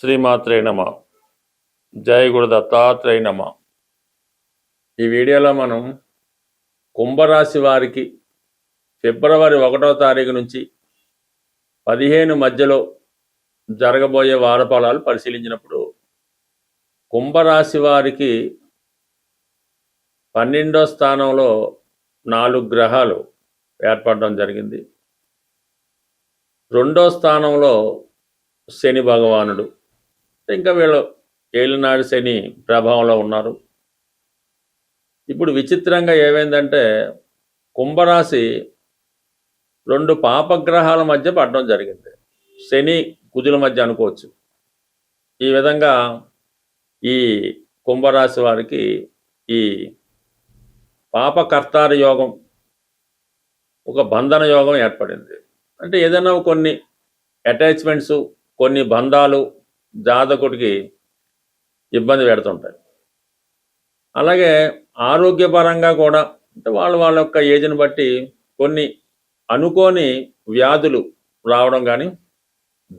శ్రీమాత్రే నమ. జై గురు దత్తాత్రేయ నమ. ఈ వీడియోలో మనం కుంభరాశి వారికి ఫిబ్రవరి 1వ తారీఖు నుంచి 15 మధ్యలో జరగబోయే వారఫలాలు పరిశీలించినప్పుడు కుంభరాశి వారికి 12వ స్థానంలో 4 గ్రహాలు ఏర్పడడం జరిగింది. 2వ స్థానంలో శని భగవానుడు, ఇంకా వీళ్ళు ఏలినాడు శని ప్రభావంలో ఉన్నారు. ఇప్పుడు విచిత్రంగా ఏమైందంటే కుంభరాశి 2 పాపగ్రహాల మధ్య పడడం జరిగింది. శని కుజుల మధ్య అనుకోవచ్చు. ఈ విధంగా ఈ కుంభరాశి వారికి ఈ పాపకర్తార యోగం, ఒక బంధన యోగం ఏర్పడింది. అంటే ఏదైనా కొన్ని అటాచ్మెంట్స్, కొన్ని బంధాలు జాతకుడికి ఇబ్బంది పెడుతుంటాయి. అలాగే ఆరోగ్యపరంగా కూడా అంటే వాళ్ళ యొక్క ఏజ్ని బట్టి కొన్ని అనుకోని వ్యాధులు రావడం కానీ,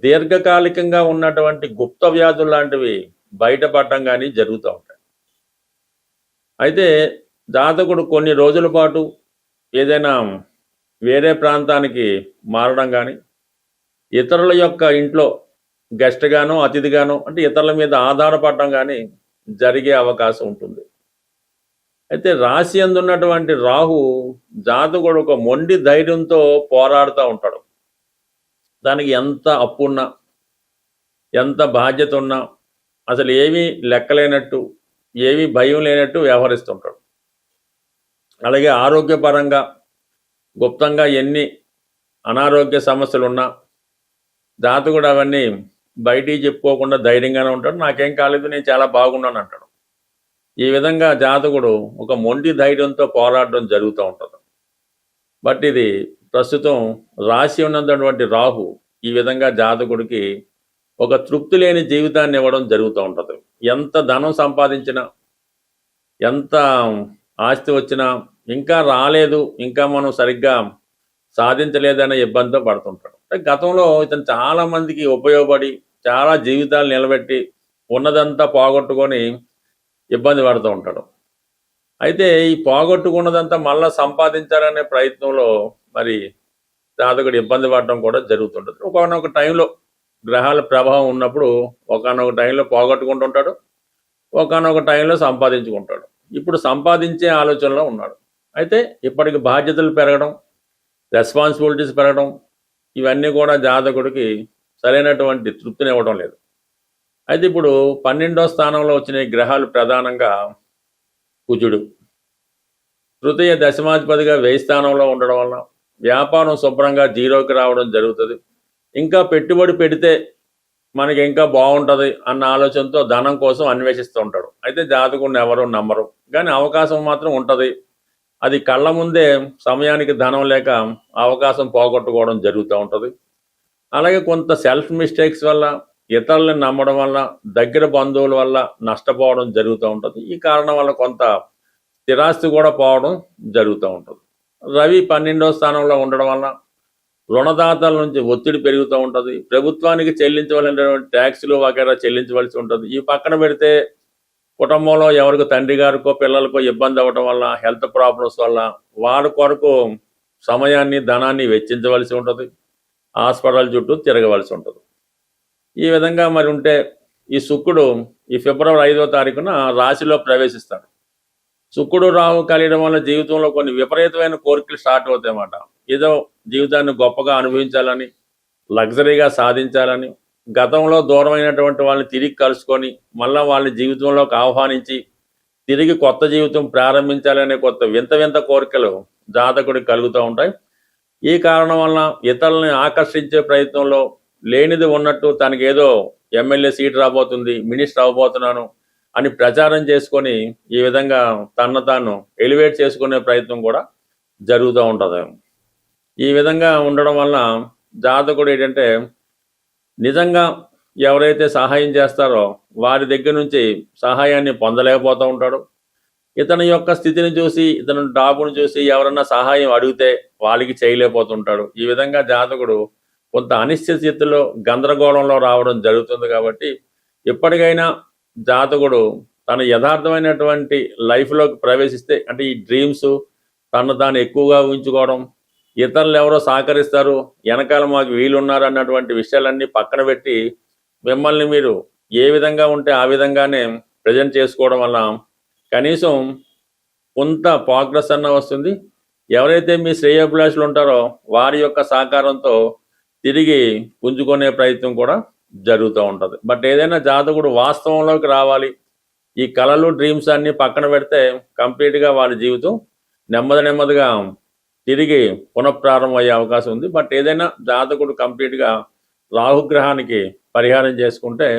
దీర్ఘకాలికంగా ఉన్నటువంటి గుప్త వ్యాధులు లాంటివి బయటపడటం కానీ జరుగుతూ ఉంటాయి. అయితే జాతకుడు కొన్ని రోజుల పాటు ఏదైనా వేరే ప్రాంతానికి మారడం కానీ, ఇతరుల యొక్క ఇంట్లో గెస్ట్గానో అతిథిగానో అంటే ఇతరుల మీద ఆధారపడటం కానీ జరిగే అవకాశం ఉంటుంది. అయితే రాశి అందున్నటువంటి రాహు జాతకుడు ఒక మొండి ధైర్యంతో పోరాడుతూ ఉంటాడు. దానికి ఎంత అప్పున్నా, ఎంత బాధ్యత ఉన్నా అసలు ఏమీ లెక్కలేనట్టు, ఏమీ భయం లేనట్టు వ్యవహరిస్తుంటాడు. అలాగే ఆరోగ్యపరంగా గుప్తంగా ఎన్ని అనారోగ్య సమస్యలు ఉన్నా జాతకుడు అవన్నీ బయటికి చెప్పుకోకుండా ధైర్యంగానే ఉంటాడు. నాకేం కాలేదు, నేను చాలా బాగున్నాను అంటాడు. ఈ విధంగా జాతకుడు ఒక మొండి ధైర్యంతో పోరాడడం జరుగుతూ ఉంటుంది. బట్ ఇది ప్రస్తుతం రాశి ఉన్నటువంటి రాహు ఈ విధంగా జాతకుడికి ఒక తృప్తి లేని జీవితాన్ని ఇవ్వడం జరుగుతూ ఉంటుంది. ఎంత ధనం సంపాదించినా, ఎంత ఆస్తి వచ్చినా ఇంకా రాలేదు, ఇంకా మనం సరిగ్గా సాధించలేదనే ఇబ్బందితో పడుతుంటాడు. అంటే గతంలో ఇతను చాలా మందికి ఉపయోగపడి చాలా జీవితాలు నిలబెట్టి ఉన్నదంతా పోగొట్టుకొని ఇబ్బంది పడుతూ ఉంటాడు. అయితే ఈ పోగొట్టుకున్నదంతా మళ్ళీ సంపాదించాలనే ప్రయత్నంలో మరి జాతకుడు ఇబ్బంది పడడం కూడా జరుగుతుంటుంది. ఒకనొక టైంలో గ్రహాల ప్రభావం ఉన్నప్పుడు ఒకనొక టైంలో పోగొట్టుకుంటుంటాడు, ఒకనొక టైంలో సంపాదించుకుంటాడు. ఇప్పుడు సంపాదించే ఆలోచనలో ఉన్నాడు. అయితే ఇప్పటికి బాధ్యతలు పెరగడం, రెస్పాన్సిబిలిటీస్ పెరగడం, ఇవన్నీ కూడా జాతకుడికి సరైనటువంటి తృప్తిని ఇవ్వడం లేదు. అయితే ఇప్పుడు 12వ స్థానంలో వచ్చిన గ్రహాలు ప్రధానంగా కుజుడు, తృతీయ దశమాధిపతిగా 1000 స్థానంలో ఉండడం వలన వ్యాపారం శుభ్రంగా జీరోకి రావడం జరుగుతుంది. ఇంకా పెట్టుబడి పెడితే మనకి ఇంకా బాగుంటుంది అన్న ఆలోచనతో ధనం కోసం అన్వేషిస్తూ ఉంటాడు. అయితే జాతకుడిని ఎవరు నమ్మరు, కానీ అవకాశం మాత్రం ఉంటుంది. అది కళ్ళ ముందే సమయానికి ధనం లేక అవకాశం పోగొట్టుకోవడం జరుగుతూ ఉంటుంది. అలాగే కొంత సెల్ఫ్ మిస్టేక్స్ వల్ల, ఇతరులను నమ్మడం వల్ల, దగ్గర బంధువుల వల్ల నష్టపోవడం జరుగుతూ ఉంటుంది. ఈ కారణం వల్ల కొంత స్థిరాస్తి కూడా పోవడం జరుగుతూ ఉంటుంది. రవి 12వ స్థానంలో ఉండడం వల్ల రుణదాతల నుంచి ఒత్తిడి పెరుగుతూ ఉంటుంది. ప్రభుత్వానికి చెల్లించవలసినటువంటి ట్యాక్సులు వగైరా చెల్లించవలసి ఉంటుంది. ఈ పక్కన పెడితే కుటుంబంలో ఎవరికి తండ్రి గారికో పిల్లలకో ఇబ్బంది అవ్వడం వల్ల, హెల్త్ ప్రాబ్లమ్స్ వల్ల వారి కొరకు సమయాన్ని ధనాన్ని వెచ్చించవలసి ఉంటుంది. హాస్పిటల్ చుట్టూ తిరగవలసి ఉంటుంది. ఈ విధంగా మరి ఉంటే ఈ శుక్రుడు ఈ ఫిబ్రవరి 5వ తారీఖున రాశిలో ప్రవేశిస్తాడు. శుక్రుడు రాహు కలియడం వల్ల జీవితంలో కొన్ని విపరీతమైన కోరికలు స్టార్ట్ అవుతాయి అన్నమాట. ఏదో జీవితాన్ని గొప్పగా అనుభవించాలని, లగ్జరీగా సాధించాలని, గతంలో దూరమైనటువంటి వాళ్ళని తిరిగి కలుసుకొని మళ్ళీ వాళ్ళని జీవితంలోకి ఆహ్వానించి తిరిగి కొత్త జీవితం ప్రారంభించాలనే కొత్త వింత వింత కోరికలు జాతకుడికి కలుగుతూ ఉంటాయి. ఈ కారణం వలన ఇతరులని ఆకర్షించే ప్రయత్నంలో లేనిది ఉన్నట్టు తనకి ఏదో ఎమ్మెల్యే సీట్ రాబోతుంది, మినిస్టర్ అవ్వబోతున్నాను అని ప్రచారం చేసుకొని ఈ విధంగా తను తాను ఎలివేట్ చేసుకునే ప్రయత్నం కూడా జరుగుతూ ఉంటుంది. ఈ విధంగా ఉండడం వల్ల జాతకుడు ఏంటంటే నిజంగా ఎవరైతే సహాయం చేస్తారో వారి దగ్గర నుంచి సహాయాన్ని పొందలేకపోతూ ఉంటాడు. ఇతని యొక్క స్థితిని చూసి, ఇతని డాబును చూసి ఎవరన్నా సహాయం అడిగితే వాళ్ళకి చేయలేకపోతుంటాడు. ఈ విధంగా జాతకుడు కొంత అనిశ్చిత స్థితిలో, గందరగోళంలో రావడం జరుగుతుంది. కాబట్టి ఎప్పటికైనా జాతకుడు తన యథార్థమైనటువంటి లైఫ్లోకి ప్రవేశిస్తే, అంటే ఈ డ్రీమ్స్ తను తాను ఎక్కువగా ఊహించుకోవడం, ఇతరులు ఎవరో సహకరిస్తారు, వెనకాల మాకు వీలున్నారు అన్నటువంటి విషయాలన్నీ పక్కన పెట్టి మిమ్మల్ని మీరు ఏ విధంగా ఉంటే ఆ విధంగానే ప్రజెంట్ చేసుకోవడం వల్ల కనీసం కొంత ప్రోగ్రెస్ అన్న వస్తుంది. ఎవరైతే మీ శ్రేయోభిలాషులు ఉంటారో వారి యొక్క సహకారంతో తిరిగి పుంజుకునే ప్రయత్నం కూడా జరుగుతూ ఉంటుంది. బట్ ఏదైనా జాతకుడు వాస్తవంలోకి రావాలి, ఈ కళలు డ్రీమ్స్ అన్ని పక్కన పెడితే కంప్లీట్గా వాళ్ళ జీవితం నెమ్మదిగా తిరిగి పునఃప్రారంభం అయ్యే అవకాశం ఉంది. బట్ ఏదైనా జాతకుడు కంప్లీట్గా రాహుగ్రహానికి పరిహారం చేసుకుంటే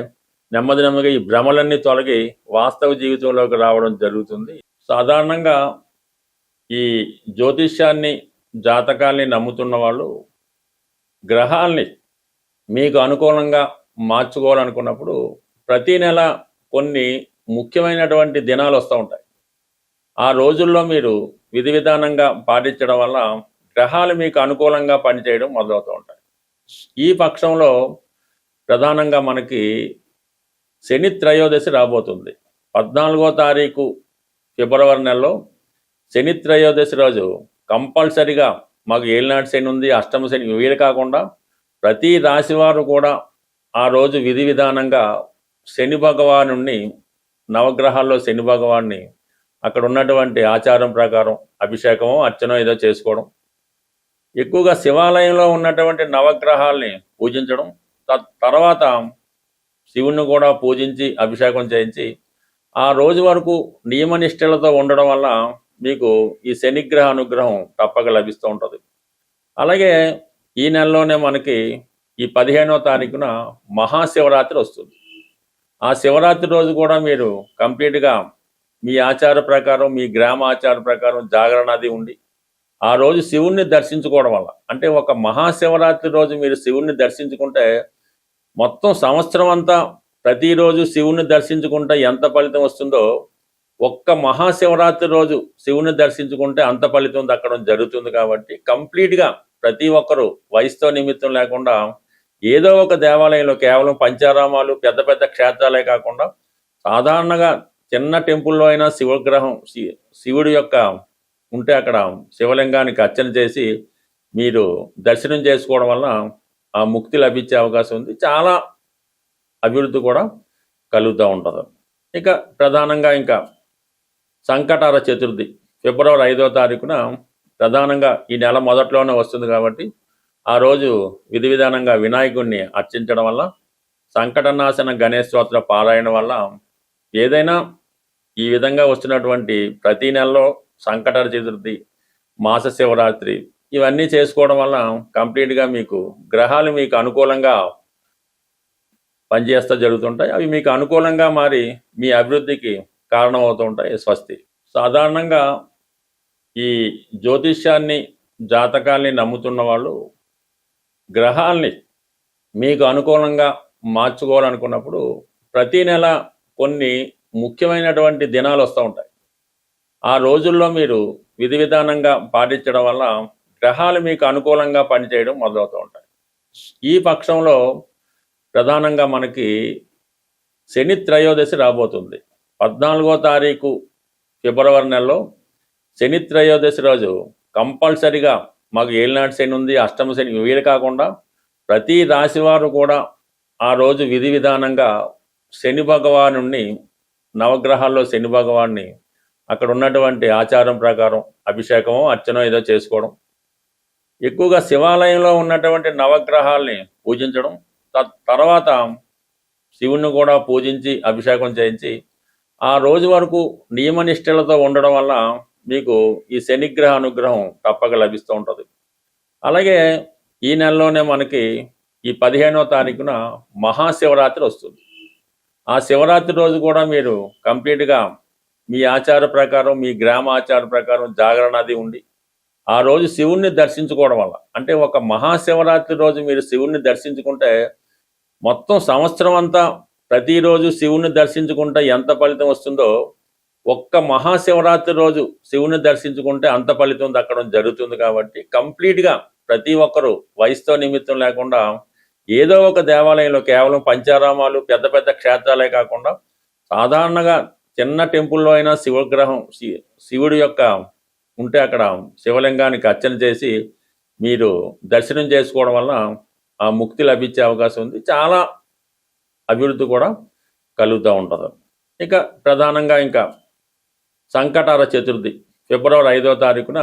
నెమ్మదిగా ఈ భ్రమలన్నీ తొలగి వాస్తవ జీవితంలోకి రావడం జరుగుతుంది. సాధారణంగా ఈ జ్యోతిష్యాన్ని, జాతకాల్ని నమ్ముతున్న వాళ్ళు గ్రహాల్ని మీకు అనుకూలంగా మార్చుకోవాలనుకున్నప్పుడు ప్రతి నెల కొన్ని ముఖ్యమైనటువంటి దినాలు వస్తూ ఉంటాయి. ఆ రోజుల్లో మీరు విధి విధానంగా పాటించడం వల్ల గ్రహాలు మీకు అనుకూలంగా పనిచేయడం మొదలవుతూ ఉంటాయి. ఈ పక్షంలో ప్రధానంగా మనకి శని త్రయోదశి రాబోతుంది. 14వ తారీఖు ఫిబ్రవరి నెలలో శని త్రయోదశి రోజు కంపల్సరిగా మాకు ఏలినాటి శని ఉంది, అష్టమ శని, వీలు కాకుండా ప్రతి రాశివారు కూడా ఆ రోజు విధి విధానంగా శని భగవానుణ్ణి, నవగ్రహాల్లో శని భగవాన్ని అక్కడ ఉన్నటువంటి ఆచారం ప్రకారం అభిషేకమో అర్చనో ఏదో చేసుకోవడం, ఎక్కువగా శివాలయంలో ఉన్నటువంటి నవగ్రహాల్ని పూజించడం, తర్వాత శివుణ్ణి కూడా పూజించి అభిషేకం చేయించి ఆ రోజు వరకు నియమనిష్టలతో ఉండడం వల్ల మీకు ఈ శనిగ్రహ అనుగ్రహం తప్పక లభిస్తూ ఉంటుంది. అలాగే ఈ నెలలోనే మనకి ఈ 15వ తారీఖున మహాశివరాత్రి వస్తుంది. ఆ శివరాత్రి రోజు కూడా మీరు కంప్లీట్గా మీ ఆచార ప్రకారం, మీ గ్రామ ఆచార ప్రకారం జాగరణ అది ఉండి ఆ రోజు శివుణ్ణి దర్శించుకోవడం వల్ల, అంటే ఒక మహాశివరాత్రి రోజు మీరు శివుణ్ణి దర్శించుకుంటే మొత్తం సంవత్సరం అంతా ప్రతిరోజు శివుణ్ణి దర్శించుకుంటే ఎంత ఫలితం వస్తుందో ఒక్క మహాశివరాత్రి రోజు శివుని దర్శించుకుంటే అంత ఫలితం దక్కడం జరుగుతుంది. కాబట్టి కంప్లీట్గా ప్రతి ఒక్కరూ వయసుతో నిమిత్తం లేకుండా ఏదో ఒక దేవాలయంలో, కేవలం పంచారామాలు పెద్ద పెద్ద క్షేత్రాలే కాకుండా సాధారణంగా చిన్న టెంపుల్లో అయినా శివగ్రహం, శివుడి యొక్క ఉంటే అక్కడ శివలింగానికి అర్చన చేసి మీరు దర్శనం చేసుకోవడం వల్ల ఆ ముక్తి లభించే అవకాశం ఉంది. చాలా అభివృద్ధి కూడా కలుగుతూ ఉంటుంది. ఇక ప్రధానంగా ఇంకా సంకటార చతుర్థి ఫిబ్రవరి 5వ తారీఖున ప్రధానంగా ఈ నెల మొదట్లోనే వస్తుంది. కాబట్టి ఆ రోజు విధి విధానంగా వినాయకుడిని అర్చించడం వల్ల, సంకటనాశన గణేష్ స్తోత్ర పారాయణ వల్ల, ఏదైనా ఈ విధంగా వస్తున్నటువంటి ప్రతి నెలలో సంకటార చతుర్థి, మాస శివరాత్రి ఇవన్నీ చేసుకోవడం వల్ల కంప్లీట్గా మీకు గ్రహాలు మీకు అనుకూలంగా పనిచేస్తూ జరుగుతుంటాయి. అవి మీకు అనుకూలంగా మారి మీ అభివృద్ధికి కారణమవుతూ ఉంటాయి. స్వస్తి. సాధారణంగా ఈ జ్యోతిష్యాన్ని, జాతకాల్ని నమ్ముతున్న వాళ్ళు గ్రహాల్ని మీకు అనుకూలంగా మార్చుకోవాలనుకున్నప్పుడు ప్రతి నెల కొన్ని ముఖ్యమైనటువంటి దినాలు వస్తూ ఉంటాయి. ఆ రోజుల్లో మీరు విధి విధానంగా పాటించడం వల్ల గ్రహాలు మీకు అనుకూలంగా పనిచేయడం మొదలవుతూ ఉంటాయి. ఈ పక్షంలో ప్రధానంగా మనకి శని త్రయోదశి రాబోతుంది. 14వ తారీఖు ఫిబ్రవరి నెలలో శని త్రయోదశి రోజు కంపల్సరిగా మాకు ఏలినాటి శని ఉంది, అష్టమ శని, వీలు కాకుండా ప్రతి రాశివారు కూడా ఆ రోజు విధి విధానంగా శని భగవానుణ్ణి, నవగ్రహాల్లో శని భగవాన్ని అక్కడ ఉన్నటువంటి ఆచారం ప్రకారం అభిషేకమో అర్చనో ఏదో చేసుకోవడం, ఎక్కువగా శివాలయంలో ఉన్నటువంటి నవగ్రహాల్ని పూజించడం, తర్వాత శివుణ్ణి కూడా పూజించి అభిషేకం చేయించి ఆ రోజు వరకు నియమనిష్టలతో ఉండడం వల్ల మీకు ఈ శనిగ్రహ అనుగ్రహం తప్పక లభిస్తూ ఉంటుంది. అలాగే ఈ నెలలోనే మనకి ఈ 15వ తారీఖున మహాశివరాత్రి వస్తుంది. ఆ శివరాత్రి రోజు కూడా మీరు కంప్లీట్గా మీ ఆచార ప్రకారం, మీ గ్రామ ఆచార ప్రకారం జాగరణ అది ఉండి ఆ రోజు శివుణ్ణి దర్శించుకోవడం వల్ల, అంటే ఒక మహాశివరాత్రి రోజు మీరు శివుణ్ణి దర్శించుకుంటే మొత్తం సంవత్సరం అంతా ప్రతిరోజు శివుణ్ణి దర్శించుకుంటే ఎంత ఫలితం వస్తుందో ఒక్క మహాశివరాత్రి రోజు శివుని దర్శించుకుంటే అంత ఫలితం దక్కడం జరుగుతుంది. కాబట్టి కంప్లీట్గా ప్రతి ఒక్కరూ వయసుతో నిమిత్తం లేకుండా ఏదో ఒక దేవాలయంలో కేవలం పంచారామాలు పెద్ద పెద్ద క్షేత్రాలే కాకుండా సాధారణంగా చిన్న టెంపుల్లో అయినా శివగ్రహం శివుడి యొక్క ఉంటే అక్కడ శివలింగానికి అర్చన చేసి మీరు దర్శనం చేసుకోవడం వల్ల ఆ ముక్తి లభించే అవకాశం ఉంది. చాలా అభివృద్ధి కూడా కలుగుతూ ఉంటుంది. ఇక ప్రధానంగా ఇంకా సంకటహర చతుర్థి ఫిబ్రవరి 5వ తారీఖున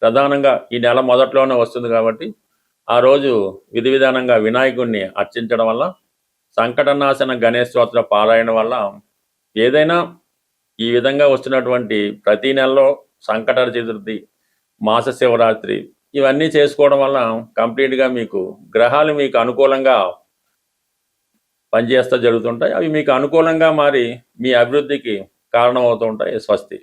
ప్రధానంగా ఈ నెల మొదట్లోనే వస్తుంది కాబట్టి ఆ రోజు విధి విధానంగా వినాయకుడిని అర్చించడం వల్ల, సంకటనాశన గణేష్ స్తోత్ర పారాయణ వల్ల ఏదైనా ఈ విధంగా వస్తున్నటువంటి ప్రతి నెలలో సంకటహర చతుర్థి, మాస శివరాత్రి ఇవన్నీ చేసుకోవడం వల్ల కంప్లీట్గా మీకు గ్రహాలు మీకు అనుకూలంగా పనిచేస్తూ జరుగుతుంటాయి. అవి మీకు అనుకూలంగా మారి మీ అభివృద్ధికి కారణమవుతూ ఉంటాయి. స్వస్తి.